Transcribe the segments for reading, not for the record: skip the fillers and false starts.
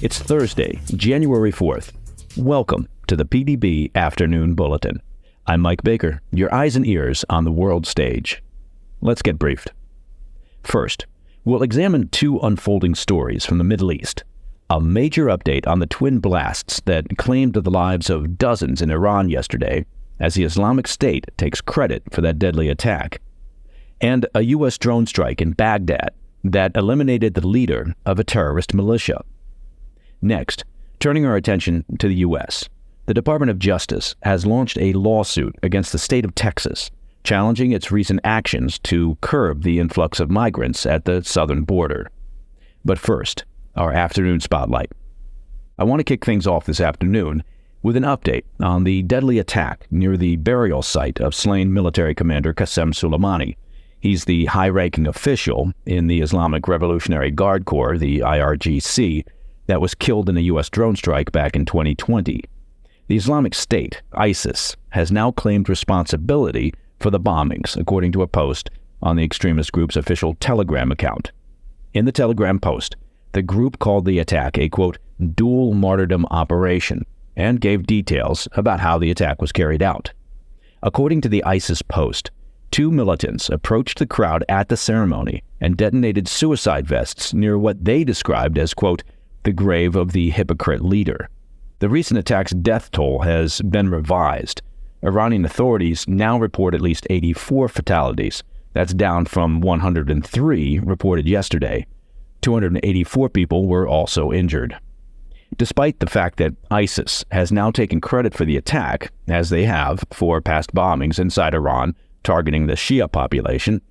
It's Thursday, January 4th. Welcome to the PDB Afternoon Bulletin. I'm Mike Baker, your eyes and ears on the world stage. Let's get briefed. First, we'll examine two unfolding stories from the Middle East. A major update on the twin blasts that claimed the lives of dozens in Iran yesterday, as the Islamic State takes credit for that deadly attack. And a U.S. drone strike in Baghdad that eliminated the leader of a terrorist militia. Next, turning our attention to the U.S., the Department of Justice has launched a lawsuit against the state of Texas, challenging its recent actions to curb the influx of migrants at the southern border. But first, our afternoon spotlight. I want to kick things off this afternoon with an update on the deadly attack near the burial site of slain military commander Qasem Soleimani. He's the high-ranking official in the Islamic Revolutionary Guard Corps, the IRGC, that was killed in a U.S. drone strike back in 2020. The Islamic State, ISIS, has now claimed responsibility for the bombings, according to a post on the extremist group's official Telegram account. In the Telegram post, the group called the attack a, quote, dual martyrdom operation, and gave details about how the attack was carried out. According to the ISIS post, two militants approached the crowd at the ceremony and detonated suicide vests near what they described as, quote, the grave of the hypocrite leader. The recent attack's death toll has been revised. Iranian authorities now report at least 84 fatalities. That's down from 103 reported yesterday. 284 people were also injured. Despite the fact that ISIS has now taken credit for the attack, as they have for past bombings inside Iran targeting the Shia population,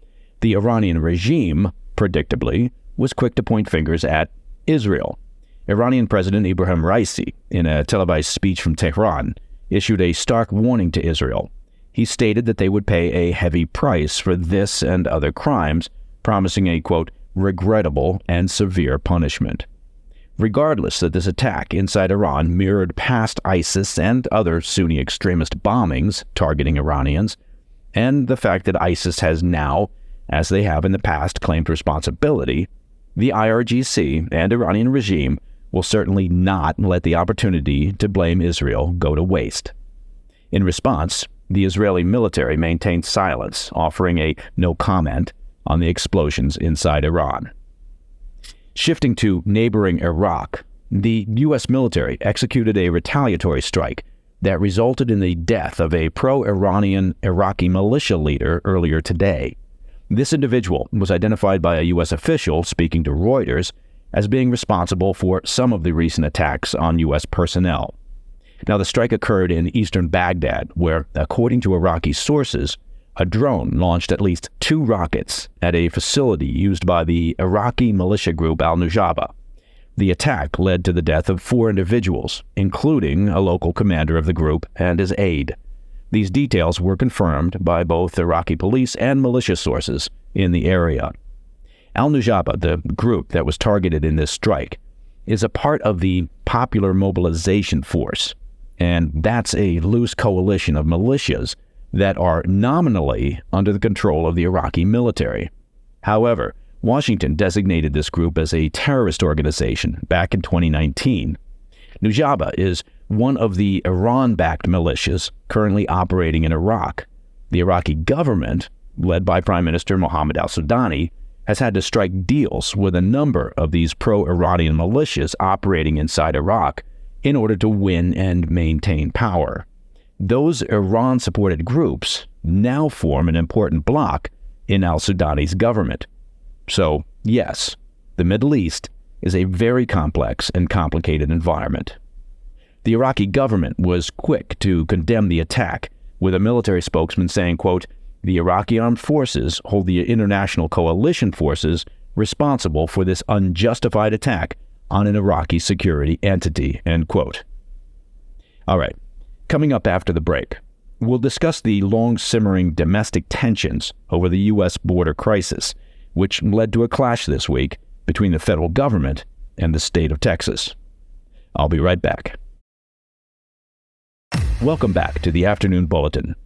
the Iranian regime, predictably, was quick to point fingers at Israel. Iranian President Ibrahim Raisi, in a televised speech from Tehran, issued a stark warning to Israel. He stated that they would pay a heavy price for this and other crimes, promising a, quote, regrettable and severe punishment. Regardless that this attack inside Iran mirrored past ISIS and other Sunni extremist bombings targeting Iranians, and the fact that ISIS has now, as they have in the past, claimed responsibility, the IRGC and Iranian regime will certainly not let the opportunity to blame Israel go to waste. In response, the Israeli military maintained silence, offering a no comment on the explosions inside Iran. Shifting to neighboring Iraq, the U.S. military executed a retaliatory strike that resulted in the death of a pro-Iranian Iraqi militia leader earlier today. This individual was identified by a U.S. official speaking to Reuters as being responsible for some of the recent attacks on U.S. personnel. Now, the strike occurred in eastern Baghdad, where, according to Iraqi sources, a drone launched at least 2 rockets at a facility used by the Iraqi militia group al-Nujaba. The attack led to the death of 4 individuals, including a local commander of the group and his aide. These details were confirmed by both Iraqi police and militia sources in the area. Al-Nujaba, the group that was targeted in this strike, is a part of the Popular Mobilization Force, and that's a loose coalition of militias that are nominally under the control of the Iraqi military. However, Washington designated this group as a terrorist organization back in 2019. Nujaba is one of the Iran-backed militias currently operating in Iraq. The Iraqi government, led by Prime Minister Mohammed al-Sudani, has had to strike deals with a number of these pro-Iranian militias operating inside Iraq in order to win and maintain power. Those Iran-supported groups now form an important bloc in al-Sudani's government. So, yes, the Middle East is a very complex and complicated environment. The Iraqi government was quick to condemn the attack, with a military spokesman saying, quote, the Iraqi armed forces hold the international coalition forces responsible for this unjustified attack on an Iraqi security entity, end quote. All right, coming up after the break, we'll discuss the long-simmering domestic tensions over the U.S. border crisis, which led to a clash this week between the federal government and the state of Texas. I'll be right back. Welcome back to the Afternoon Bulletin.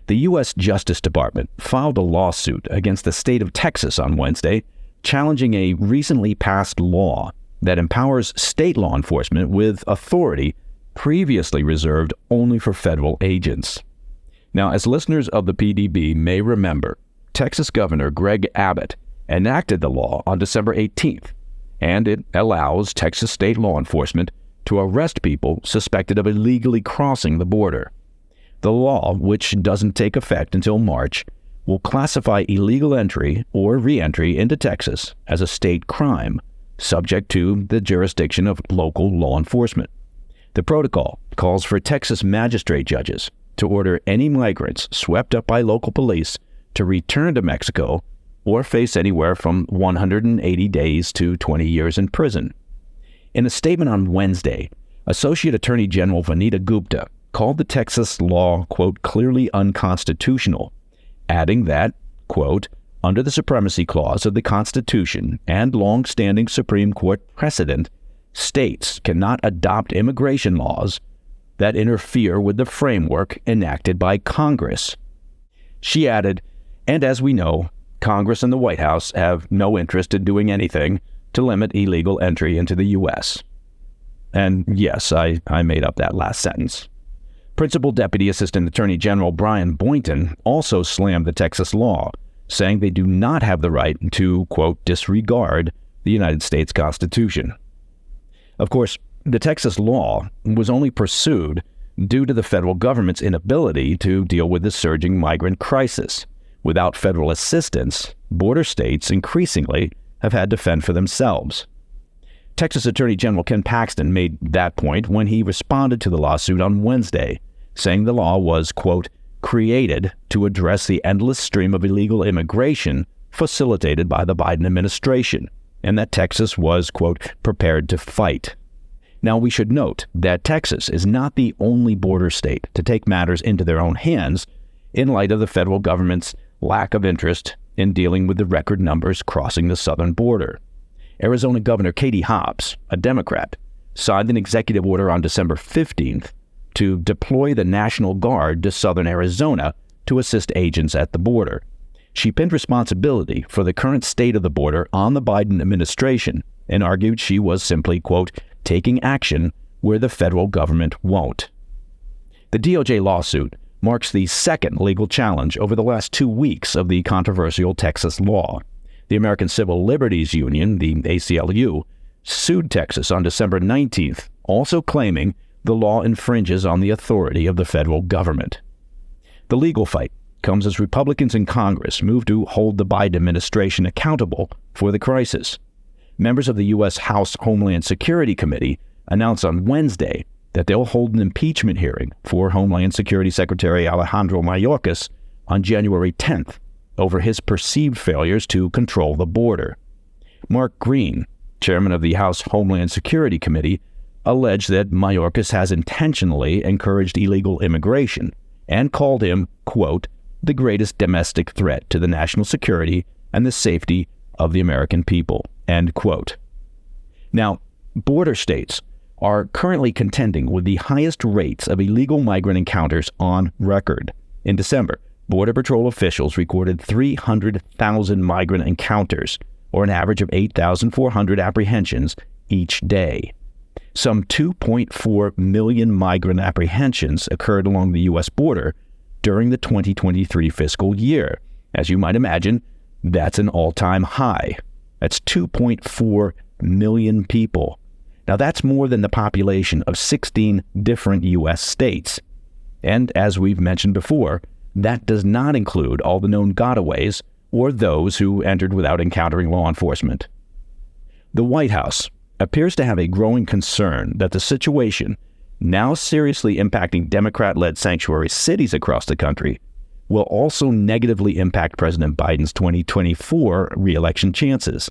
The U.S. Justice Department filed a lawsuit against the state of Texas on Wednesday, challenging a recently passed law that empowers state law enforcement with authority previously reserved only for federal agents. Now, as listeners of the PDB may remember, Texas Governor Greg Abbott enacted the law on December 18th, and it allows Texas state law enforcement to arrest people suspected of illegally crossing the border. The law, which doesn't take effect until March, will classify illegal entry or re-entry into Texas as a state crime, subject to the jurisdiction of local law enforcement. The protocol calls for Texas magistrate judges to order any migrants swept up by local police to return to Mexico or face anywhere from 180 days to 20 years in prison. In a statement on Wednesday, Associate Attorney General Vanita Gupta called the Texas law, quote, clearly unconstitutional, adding that, quote, under the Supremacy Clause of the Constitution and long-standing Supreme Court precedent, states cannot adopt immigration laws that interfere with the framework enacted by Congress. She added, and as we know, Congress and the White House have no interest in doing anything to limit illegal entry into the U.S. And yes, I made up that last sentence. Principal Deputy Assistant Attorney General Brian Boynton also slammed the Texas law, saying they do not have the right to, quote, disregard the United States Constitution. Of course, the Texas law was only pursued due to the federal government's inability to deal with the surging migrant crisis. Without federal assistance, border states increasingly have had to fend for themselves. Texas Attorney General Ken Paxton made that point when he responded to the lawsuit on Wednesday, saying the law was, quote, created to address the endless stream of illegal immigration facilitated by the Biden administration, and that Texas was, quote, prepared to fight. Now, we should note that Texas is not the only border state to take matters into their own hands in light of the federal government's lack of interest in dealing with the record numbers crossing the southern border. Arizona Governor Katie Hobbs, a Democrat, signed an executive order on December 15th to deploy the National Guard to southern Arizona to assist agents at the border. She pinned responsibility for the current state of the border on the Biden administration and argued she was simply, quote, taking action where the federal government won't. The DOJ lawsuit marks the second legal challenge over the last 2 weeks of the controversial Texas law. The American Civil Liberties Union, the ACLU, sued Texas on December 19th, also claiming the law infringes on the authority of the federal government. The legal fight comes as Republicans in Congress move to hold the Biden administration accountable for the crisis. Members of the U.S. House Homeland Security Committee announced on Wednesday that they'll hold an impeachment hearing for Homeland Security Secretary Alejandro Mayorkas on January 10th over his perceived failures to control the border. Mark Green, chairman of the House Homeland Security Committee, alleged that Mayorkas has intentionally encouraged illegal immigration and called him, quote, the greatest domestic threat to the national security and the safety of the American people, end quote. Now, border states are currently contending with the highest rates of illegal migrant encounters on record. In December, Border Patrol officials recorded 300,000 migrant encounters, or an average of 8,400 apprehensions each day. Some 2.4 million migrant apprehensions occurred along the U.S. border during the 2023 fiscal year. As you might imagine, that's an all-time high. That's 2.4 million people. Now, that's more than the population of 16 different U.S. states. And as we've mentioned before, that does not include all the known gotaways or those who entered without encountering law enforcement. The White House appears to have a growing concern that the situation, now seriously impacting Democrat-led sanctuary cities across the country, will also negatively impact President Biden's 2024 re-election chances.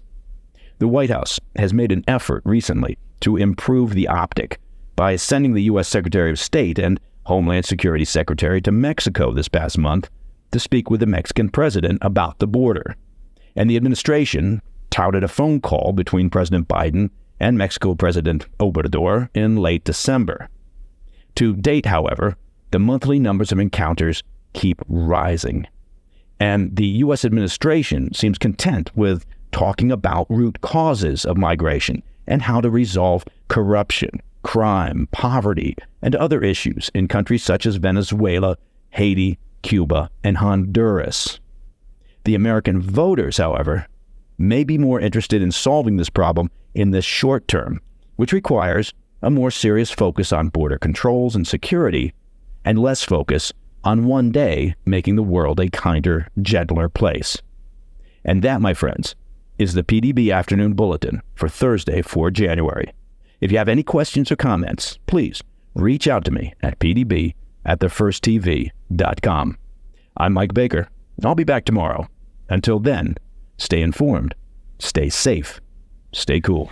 The White House has made an effort recently to improve the optic by sending the U.S. Secretary of State and Homeland Security Secretary to Mexico this past month to speak with the Mexican president about the border. And the administration touted a phone call between President Biden and Mexico President Obrador in late December. To date, however, the monthly numbers of encounters keep rising. And the U.S. administration seems content with talking about root causes of migration and how to resolve corruption, crime, poverty, and other issues in countries such as Venezuela, Haiti, Cuba, and Honduras. The American voters, however, may be more interested in solving this problem in the short term, which requires a more serious focus on border controls and security, and less focus on one day making the world a kinder, gentler place. And that, my friends, is the PDB Afternoon Bulletin for Thursday, 4 January. If you have any questions or comments, please reach out to me at pdb@thefirsttv.com. I'm Mike Baker, and I'll be back tomorrow. Until then, stay informed, stay safe, stay cool.